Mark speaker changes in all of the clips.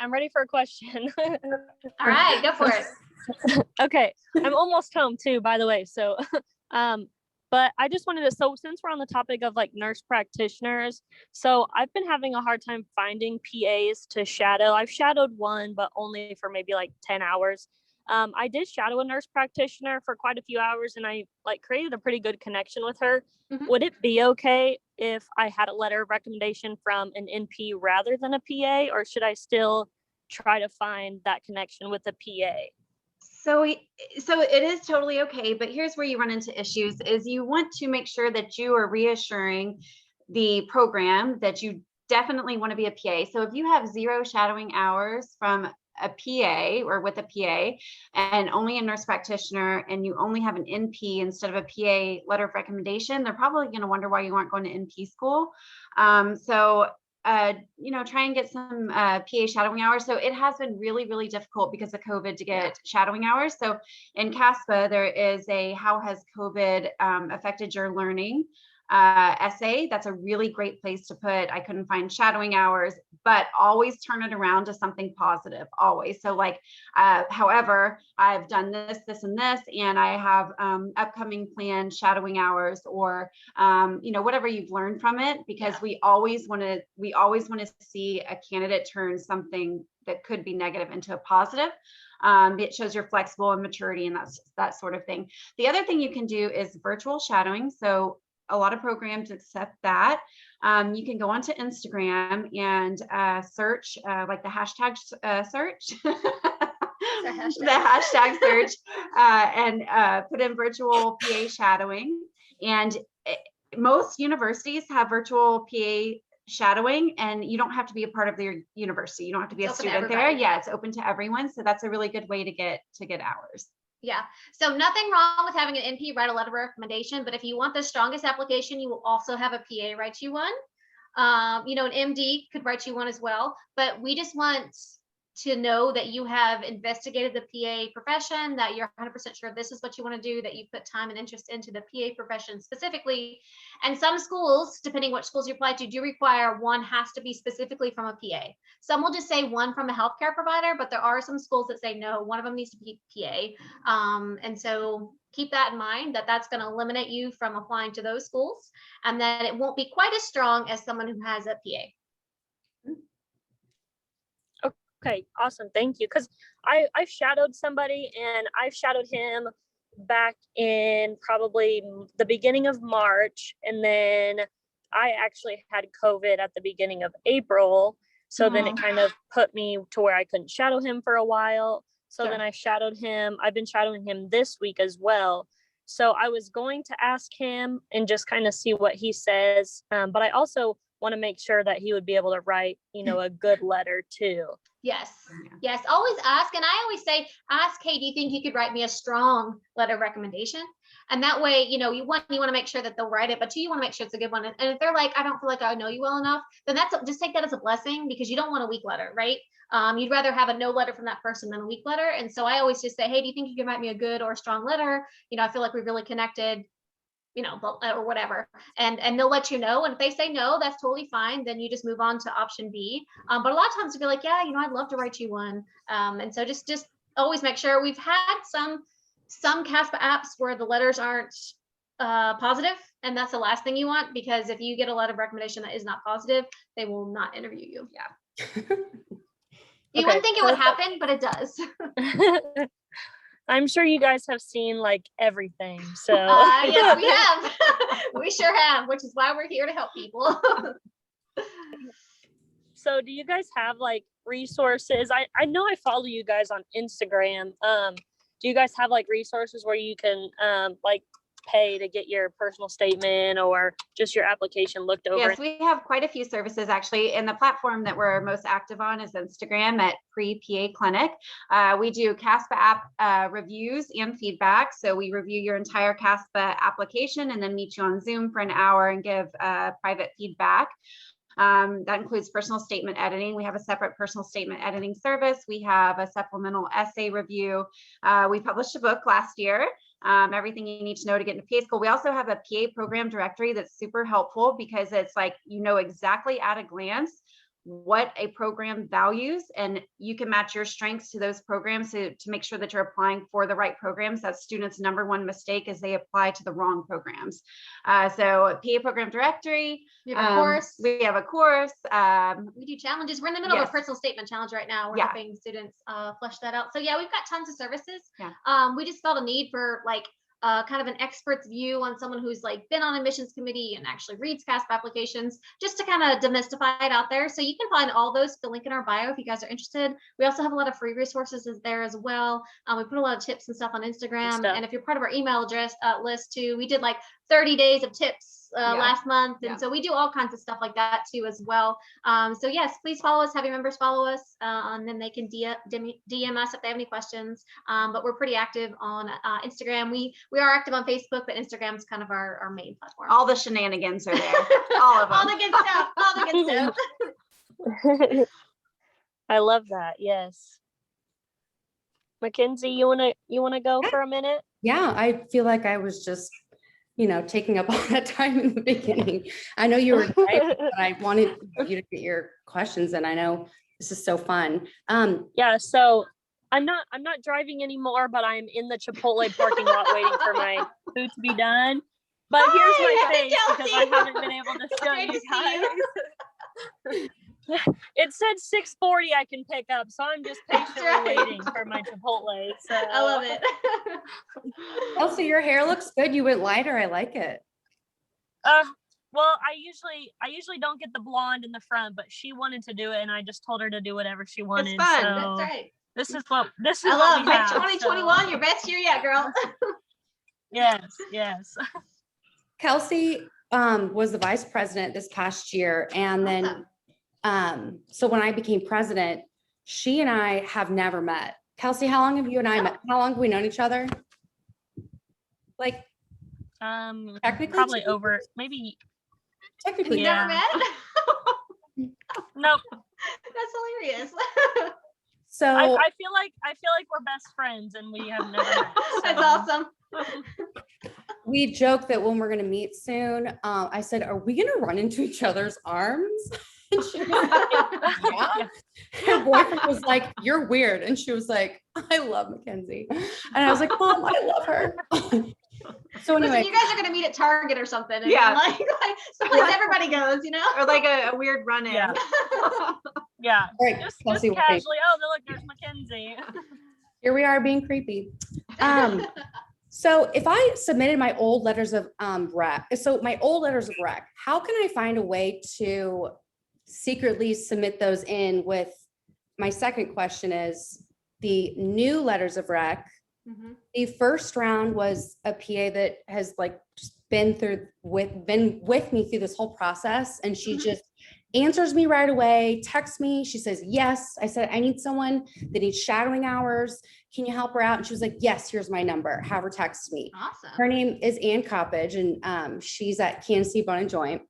Speaker 1: I'm ready for a question.
Speaker 2: All right, go for it.
Speaker 1: Okay, I'm almost home too, by the way. So, but I just wanted to, so since we're on the topic of like nurse practitioners, so I've been having a hard time finding PAs to shadow. I've shadowed one, but only for maybe like 10 hours. I did shadow a nurse practitioner for quite a few hours, and I like created a pretty good connection with her.
Speaker 2: Mm-hmm.
Speaker 1: Would it be okay if I had a letter of recommendation from an NP rather than a PA, or should I still try to find that connection with a PA?
Speaker 2: So it is totally okay, but here's where you run into issues is you want to make sure that you are reassuring the program that you definitely want to be a PA. So if you have 0 shadowing hours from a PA or with a PA and only a nurse practitioner, and you only have an NP instead of a PA letter of recommendation, they're probably going to wonder why you aren't going to NP school. Try and get some PA shadowing hours. So it has been really, really difficult because of COVID to get shadowing hours. So in CASPA, there is a how has COVID affected your learning essay. That's a really great place to put, I couldn't find shadowing hours, but always turn it around to something positive, always. So like, however, I've done this, this, and this, and I have upcoming planned shadowing hours, or, whatever you've learned from it, because we always want to see a candidate turn something that could be negative into a positive. It shows you're flexible and maturity and that sort of thing. The other thing you can do is virtual shadowing. So a lot of programs accept that. You can go onto Instagram and search like the hashtag search, the hashtag search, and put in virtual PA shadowing. And most universities have virtual PA shadowing, and you don't have to be a part of their university. You don't have to be a student there. Yeah, it's open to everyone. So that's a really good way to get hours.
Speaker 3: Yeah. So nothing wrong with having an NP write a letter of recommendation, but if you want the strongest application, you will also have a PA write you one. An MD could write you one as well, but we just want to know that you have investigated the PA profession, that you're 100% sure this is what you want to do, that you put time and interest into the PA profession specifically. And some schools, depending what schools you apply to, do require one has to be specifically from a PA. Some will just say one from a healthcare provider, but there are some schools that say no, one of them needs to be PA. And so keep that in mind, that that's going to eliminate you from applying to those schools, and that it won't be quite as strong as someone who has a PA.
Speaker 1: Okay, awesome. Thank you. Because I've shadowed somebody, and I've shadowed him back in probably the beginning of March. And then I actually had COVID at the beginning of April. So then it kind of put me to where I couldn't shadow him for a while. So then I shadowed him. I've been shadowing him this week as well. So I was going to ask him and just kind of see what he says. But I also want to make sure that he would be able to write, a good letter too.
Speaker 3: Yes. Always ask. And I always say, ask, hey, do you think you could write me a strong letter of recommendation? And that way, you want to make sure that they'll write it, but two, you want to make sure it's a good one. And if they're like, I don't feel like I know you well enough, then just take that as a blessing, because you don't want a weak letter, right? You'd rather have a no letter from that person than a weak letter. And so I always just say, hey, do you think you can write me a good or a strong letter? I feel like we've really connected, or whatever, and they'll let you know. And if they say no, that's totally fine. Then you just move on to option B. But a lot of times to be like, yeah, I'd love to write you one. And so just always make sure. We've had some CASPA apps where the letters aren't positive, and that's the last thing you want, because if you get a letter of recommendation that is not positive, they will not interview you. You wouldn't think it would happen, but it does.
Speaker 1: I'm sure you guys have seen like everything. So
Speaker 3: yes, we have. We sure have, which is why we're here to help people.
Speaker 1: So do you guys have like resources? I know I follow you guys on Instagram. Do you guys have like resources where you can like pay to get your personal statement or just your application looked over?
Speaker 2: Yes, we have quite a few services actually, and the platform that we're most active on is Instagram at Pre-PA Clinic. We do CASPA app reviews and feedback. So we review your entire CASPA application and then meet you on Zoom for an hour and give private feedback. That includes personal statement editing. We have a separate personal statement editing service. We have a supplemental essay review. We published a book last year, everything you need to know to get into PA school. We also have a PA program directory that's super helpful, because it's like, exactly at a glance what a program values, and you can match your strengths to those programs to make sure that you're applying for the right programs. That's students' number one mistake, is they apply to the wrong programs. So PA program directory,
Speaker 3: We have a course.
Speaker 2: we have a course.
Speaker 3: We do challenges. We're in the middle of a personal statement challenge right now. We're helping students flesh that out. So yeah, we've got tons of services. We just felt a need for like kind of an expert's view on someone who's like been on admissions committee and actually reads CASP applications, just to kind of demystify it out there. So you can find all those, the link in our bio if you guys are interested. We also have a lot of free resources there as well. We put a lot of tips and stuff on Instagram. And if you're part of our email address list too, we did like 30 days of tips last month. And so we do all kinds of stuff like that too as well. So yes, please follow us, have your members follow us, and then they can DM us if they have any questions. But we're pretty active on Instagram. We are active on Facebook, but Instagram's kind of our main platform.
Speaker 2: All the shenanigans are there. All of them.
Speaker 3: All the good stuff. All the good stuff.
Speaker 1: I love that. Yes. Makenzie, you wanna go for a minute?
Speaker 4: Yeah, I feel like I was just, taking up all that time in the beginning. I know you were driving, but I wanted you to get your questions, and I know this is so fun.
Speaker 1: Yeah, so I'm not driving anymore, but I'm in the Chipotle parking lot waiting for my food to be done. But here's my face because I haven't been able to show you guys. It said 6:40 I can pick up, so I'm just patiently waiting for my Chipotle. So
Speaker 3: I love it.
Speaker 4: Also, your hair looks good. You went lighter. I like it.
Speaker 1: Well, I usually don't get the blonde in the front, but she wanted to do it, and I just told her to do whatever she wanted.
Speaker 2: It's fun.
Speaker 1: So
Speaker 3: That's right.
Speaker 1: This is what
Speaker 3: I love
Speaker 1: we have,
Speaker 3: 2021, your best year yet, girl.
Speaker 1: Yes.
Speaker 4: Kelsi was the vice president this past year, and then so when I became president, she and I have never met. Kelsi, how long have you and I met? How long have we known each other? Like, technically,
Speaker 1: probably over maybe.
Speaker 4: Technically,
Speaker 3: never met.
Speaker 1: Nope.
Speaker 3: That's hilarious.
Speaker 4: So
Speaker 1: I feel like we're best friends, and we have never met. So.
Speaker 3: That's awesome.
Speaker 4: We joke that when we're going to meet soon, I said, "Are we going to run into each other's arms?" And she was like, "Yeah." Her boyfriend was like, "You're weird," and she was like, "I love Makenzie," and I was like, "Mom, I love her." So anyway,
Speaker 3: listen, you guys are going to meet at Target or something. And like everybody goes,
Speaker 2: or like a weird run-in.
Speaker 1: Yeah.
Speaker 4: Right,
Speaker 1: Just
Speaker 4: Kelsi,
Speaker 1: casually. Oh, look, there's Makenzie.
Speaker 4: Here we are being creepy. So if I submitted my old letters of rec, how can I find a way to secretly submit those in with, my second question is the new letters of rec. The first round was a PA that has like just been with me through this whole process, and she just answers me right away, texts me. She says, yes. I said, I need someone that needs shadowing hours. Can you help her out? And she was like, yes, here's my number. Have her text me.
Speaker 3: Awesome.
Speaker 4: Her name is Ann Coppage, and she's at Kansas City Bone and Joint.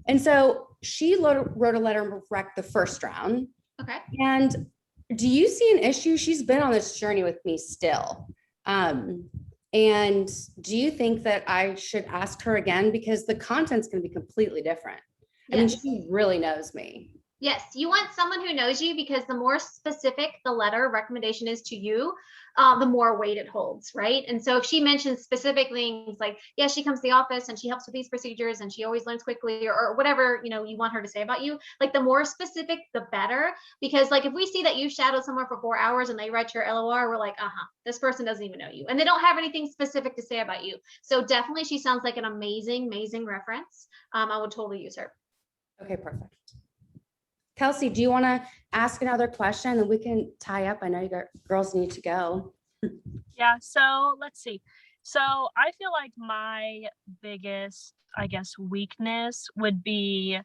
Speaker 4: And so she wrote a letter of rec the first round.
Speaker 3: Okay.
Speaker 4: And do you see an issue? She's been on this journey with me still. And do you think that I should ask her again? Because the content's going to be completely different. I mean, she really knows me.
Speaker 3: Yes, you want someone who knows you, because the more specific the letter recommendation is to you, the more weight it holds, right? And so if she mentions specific things like, yeah, she comes to the office and she helps with these procedures and she always learns quickly, or whatever, you want her to say about you, like the more specific, the better. Because like if we see that you shadowed somewhere for 4 hours and they write your LOR, we're like, this person doesn't even know you. And they don't have anything specific to say about you. So definitely she sounds like an amazing reference. I would totally use her.
Speaker 4: Okay, perfect. Kelsi, do you want to ask another question and we can tie up? I know you girls need to go.
Speaker 1: Yeah, so let's see. So I feel like my biggest, I guess, weakness would be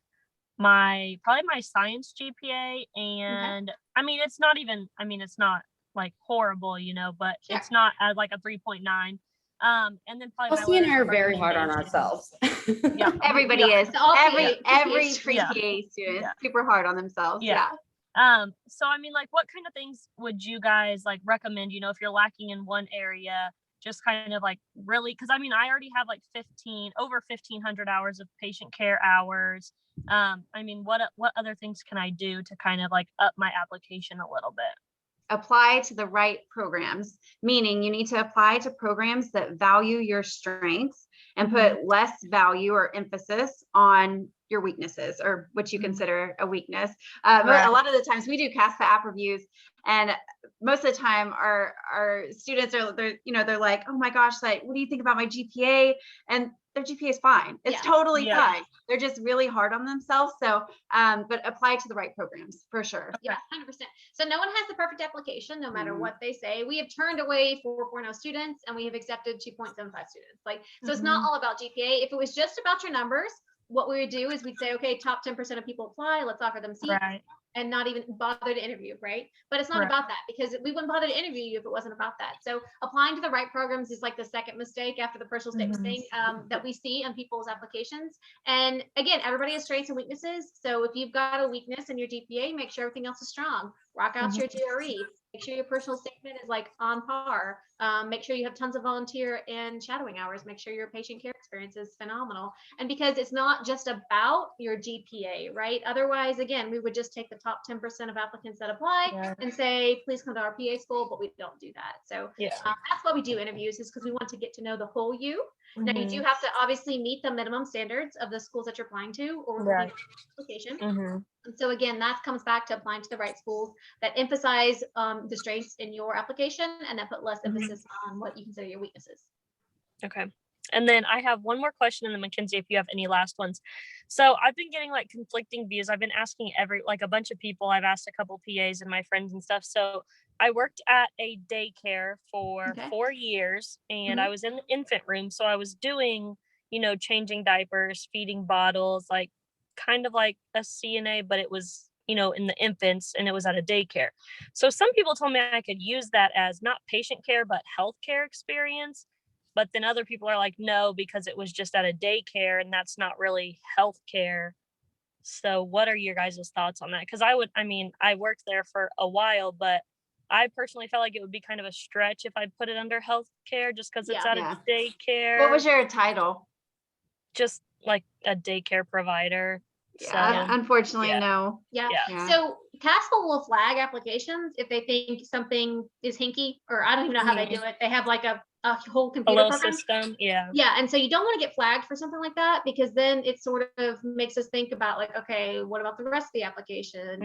Speaker 1: probably my science GPA. And I mean, it's not like horrible, but it's not at like a 3.9. And then probably
Speaker 4: Kelsi and I are very hard on ourselves.
Speaker 1: Yeah,
Speaker 2: Everybody is. Every pre-PA student is super hard on themselves. Yeah.
Speaker 1: So I mean, like, what kind of things would you guys like recommend? If you're lacking in one area, just kind of like really, because I mean, I already have like over 1,500 hours of patient care hours. I mean, what other things can I do to kind of like up my application a little bit?
Speaker 2: Apply to the right programs, meaning you need to apply to programs that value your strengths and put less value or emphasis on your weaknesses or what you consider a weakness.
Speaker 1: Right.
Speaker 2: A lot of the times we do CASPA app reviews, and most of the time our students they're like, oh my gosh, like, what do you think about my GPA? And their GPA is fine. It's totally fine. They're just really hard on themselves. So, but apply to the right programs for sure.
Speaker 3: Yeah, 100%. So no one has the perfect application, no matter what they say. We have turned away 4.0 students and we have accepted 2.75 students. Like, so it's not all about GPA. If it was just about your numbers, what we would do is we'd say, okay, top 10% of people apply, let's offer them seats.
Speaker 1: Right.
Speaker 3: And not even bother to interview, right? But it's not about that, because we wouldn't bother to interview you if it wasn't about that. So applying to the right programs is like the second mistake after the personal statement thing that we see on people's applications. And again, everybody has strengths and weaknesses. So if you've got a weakness in your GPA, make sure everything else is strong. Rock out your GRE. Make sure your personal statement is like on par. Make sure you have tons of volunteer and shadowing hours. Make sure your patient care experience is phenomenal. And because it's not just about your GPA, right? Otherwise, again, we would just take the top 10% of applicants that apply and say, please come to our PA school, but we don't do that. So that's why we do interviews, is because we want to get to know the whole you. Now you do have to obviously meet the minimum standards of the schools that you're applying to or application. And so again, that comes back to applying to the right schools that emphasize the strengths in your application and that put less emphasis on what you consider your weaknesses.
Speaker 1: Okay. And then I have one more question, and then Makenzie, if you have any last ones. So I've been getting like conflicting views. I've been asking a bunch of people. I've asked a couple PAs and my friends and stuff. So I worked at a daycare for 4 years, and I was in the infant room. So I was doing, changing diapers, feeding bottles, like kind of like a CNA, but it was, in the infants, and it was at a daycare. So some people told me I could use that as not patient care, but healthcare experience. But then other people are like, no, because it was just at a daycare and that's not really healthcare. So what are your guys' thoughts on that? Because I worked there for a while, but I personally felt like it would be kind of a stretch if I put it under healthcare just because it's at a daycare.
Speaker 2: What was your title?
Speaker 1: Just like a daycare provider.
Speaker 2: Yeah, so, unfortunately, no.
Speaker 3: Yeah. So CASPA will flag applications if they think something is hinky, or I don't even know how they do it. They have like a whole computer program system. Yeah. And so you don't want to get flagged for something like that, because then it sort of makes us think about like, okay, what about the rest of the application?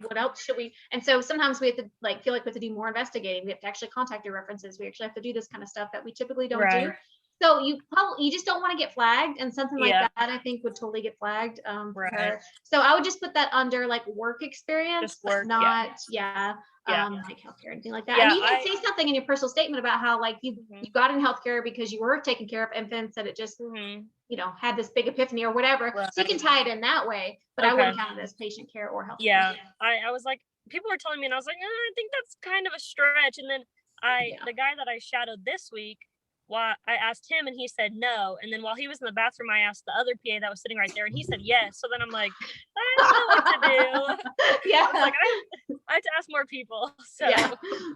Speaker 3: What else should we? And so sometimes we have to feel like we have to do more investigating. We have to actually contact your references. We actually have to do this kind of stuff that we typically don't do. So you just don't want to get flagged, and something like that I think would totally get flagged. So I would just put that under like work experience, not like healthcare or anything like that. And you can say something in your personal statement about how like you got in healthcare because you were taking care of infants, and it just had this big epiphany or whatever. So you can tie it in that way, but I wouldn't count it as patient care or healthcare.
Speaker 1: I was like, people were telling me, and I was like, I think that's kind of a stretch. And then the guy that I shadowed this week, I asked him and he said no. And then while he was in the bathroom, I asked the other PA that was sitting right there, and he said yes. So then I'm like, I don't know what to do. I was like, I have to ask more people. So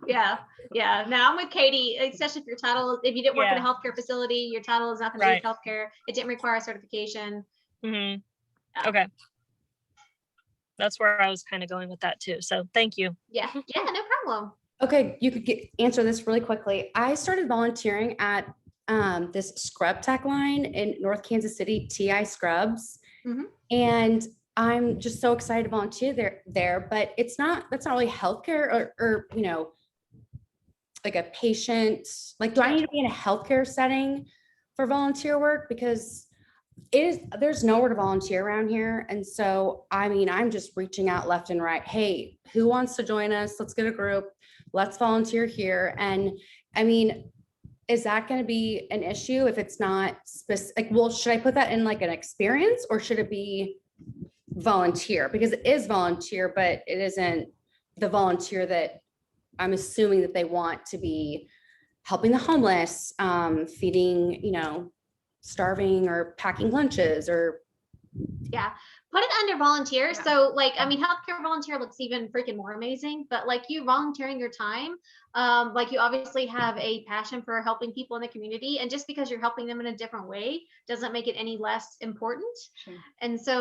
Speaker 3: yeah. Now I'm with Katie, especially if your title, if you didn't work in a healthcare facility, your title is nothing to do with healthcare. It didn't require certification.
Speaker 1: Okay. That's where I was kind of going with that too. So thank you.
Speaker 3: Yeah, no problem.
Speaker 4: Okay, you could answer this really quickly. I started volunteering at this scrub tech line in North Kansas City, TI Scrubs, and I'm just so excited to volunteer there. But that's not really healthcare or like a patient. Like, do I need to be in a healthcare setting for volunteer work? Because there's nowhere to volunteer around here, and so I'm just reaching out left and right. Hey, who wants to join us? Let's get a group. Let's volunteer here. And is that going to be an issue if it's not specific? Well, should I put that in like an experience, or should it be volunteer? Because it is volunteer, but it isn't the volunteer that I'm assuming that they want to be helping the homeless, feeding, starving, or packing lunches, or
Speaker 3: Put it under volunteer.
Speaker 2: Yeah.
Speaker 3: So like, I mean, healthcare volunteer looks even freaking more amazing, but like you volunteering your time, like you obviously have a passion for helping people in the community. And just because you're helping them in a different way doesn't make it any less important.
Speaker 2: Sure.
Speaker 3: And so